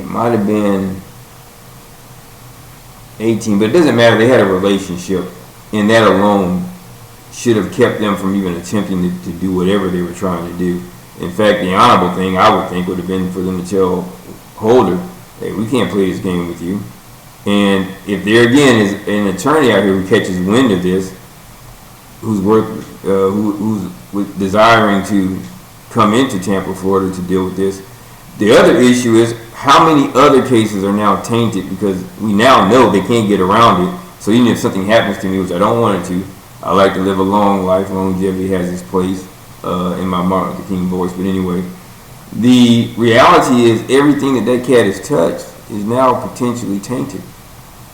might have been 18, but it doesn't matter. They had a relationship, and that alone should have kept them from even attempting to do whatever they were trying to do. In fact, the honorable thing I would think would have been for them to tell Holder, hey, we can't play this game with you. And if there again is an attorney out here who catches wind of this, who's desiring to come into Tampa, Florida to deal with this, the other issue is how many other cases are now tainted, because we now know they can't get around it. So even if something happens to me, which I don't want it to, I like to live a long life. Longevity has its place in my Martin Luther King voice. But anyway, the reality is everything that cat has touched is now potentially tainted.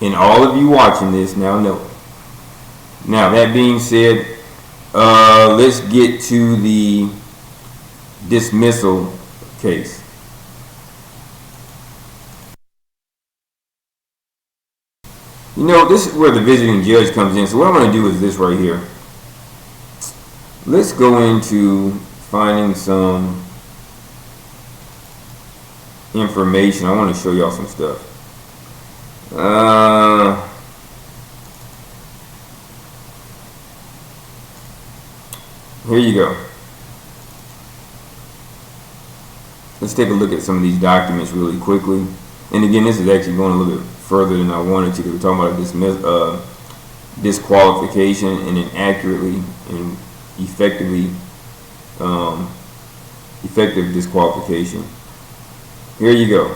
And all of you watching this now know it. Now, that being said, let's get to the dismissal case. You know, this is where the visiting judge comes in. So what I'm going to do is this right here. Let's go into finding some information. I want to show y'all some stuff. Here you go. Let's take a look at some of these documents really quickly. And again, this is actually going a little bit further than I wanted to, because we're talking about a disqualification and an accurately and effective disqualification. Here you go.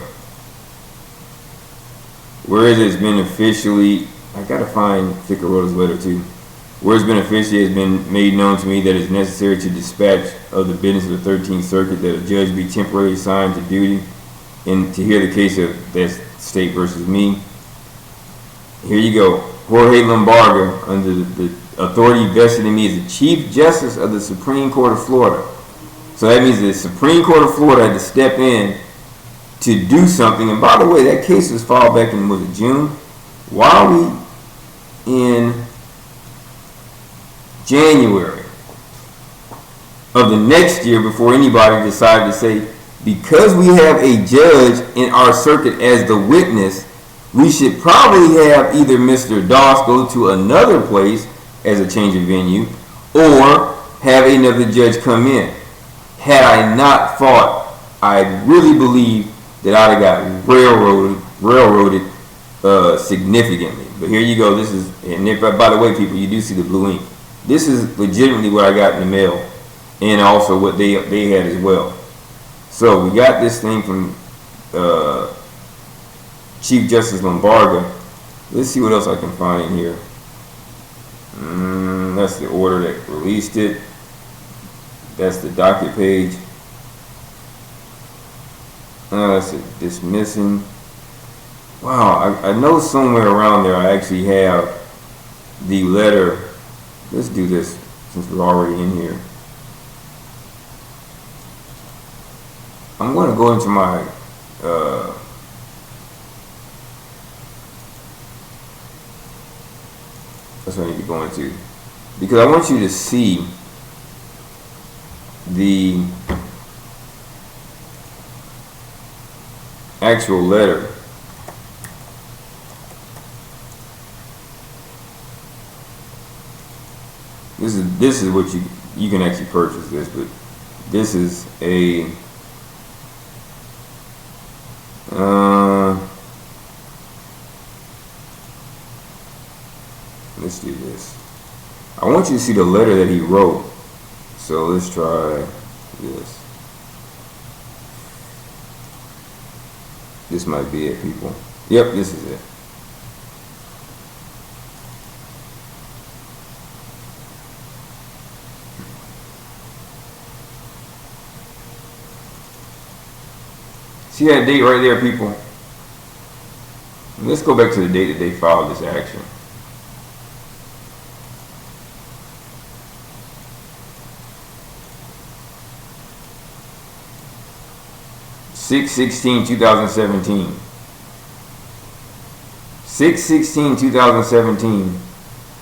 Whereas it's been officially, I gotta find Ficarota's letter too. Whereas been officially has been made known to me that it's necessary to dispatch of the business of the 13th Circuit that a judge be temporarily assigned to duty and to hear the case of that state versus me. Here you go. Jorge Lombarga, under the authority vested in me as the Chief Justice of the Supreme Court of Florida. So that means the Supreme Court of Florida had to step in to do something. And by the way, that case was filed back in, was it June? Why are we in January of the next year before anybody decided to say, because we have a judge in our circuit as the witness, we should probably have either Mr. Doss go to another place as a change of venue, or have another judge come in. Had I not fought, I really believe that I'd have got railroaded significantly. But here you go. This is, and if, by the way, people, you do see the blue ink. This is legitimately what I got in the mail, and also what they had as well. So we got this thing from Chief Justice Lombarga. Let's see what else I can find in here. That's the order that released it. That's the docket page. That's it, dismissing. Wow, I know somewhere around there I actually have the letter. Let's do this since we're already in here. I'm going to go into my that's what I need to go into, because I want you to see the actual letter. This is what you can actually purchase this, but this is a let's do this. I want you to see the letter that he wrote. So let's try this. This might be it, people. Yep, this is it. See that date right there, people? And let's go back to the date that they filed this action. Six 6/16/2017. 6/16/2017,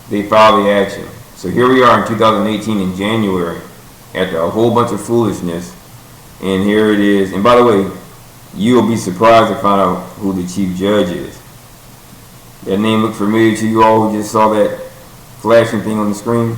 they filed the action. So here we are in 2018 in January, after a whole bunch of foolishness, and here it is. And by the way, you'll be surprised to find out who the chief judge is. That name look familiar to you all who just saw that flashing thing on the screen?